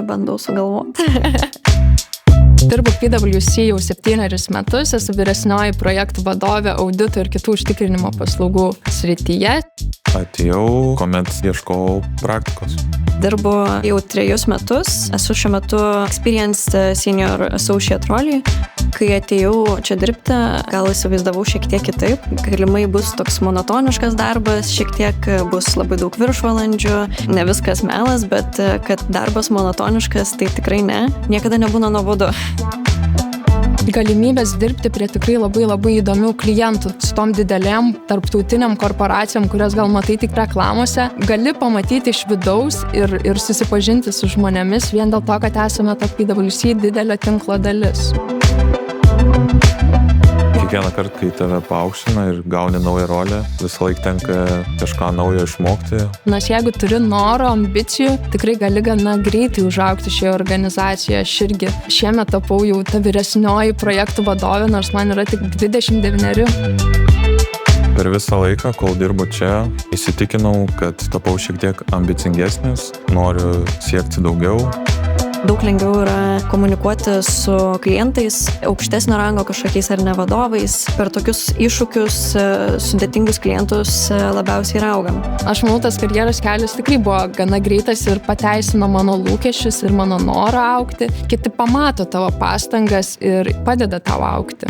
Bandau sugalvoti. Dirbu PwC jau 7 metus, esu vyresnioji projektų vadovė audito ir kitų užtikrinimo paslaugų srityje. Atėjau, kuomet ieškojau praktikos. Dirbu jau 3 metus, esu šiuo metu Experienced Senior Associate role. Kai atėjau čia dirbti, gal įsivaizdavau šiek tiek kitaip. Galimai bus toks monotoniškas darbas, šiek tiek bus labai daug viršvalandžių, ne viskas melas, bet kad darbas monotoniškas, tai tikrai ne. Niekada nebūna nuobodu. Galimybės dirbti prie tikrai labai įdomių klientų, su tom didelėm tarptautiniam korporacijom, kurias gal matai tik reklamose, gali pamatyti iš vidaus ir susipažinti su žmonėmis vien dėl to, kad esame ta PwC didelio tinklo dalis. Kiekvieną kartą, kai tave paaukština ir gauni naują rolę, visą laiką tenka kažką naujo išmokti. Nes jeigu turi noro, ambicijų, tikrai gali gana greitai užaugti šioje organizacijoje. Aš irgi šiemet tapau jau ta vyresnioji projektų vadovė, nors man yra tik 29. Per visą laiką, kol dirbu čia, įsitikinau, kad tapau šiek tiek ambicingesnis, noriu siekti daugiau. Daug lengviau yra komunikuoti su klientais, aukštesnio rango kažkokiais ar ne vadovais. Per tokius iššūkius, sudėtingus klientus labiausiai ir augam. Aš manau, tas karjeros kelias tikrai buvo gana greitas ir pateisino mano lūkesčius ir mano norą augti. Kiti pamato tavo pastangas ir padeda tau augti.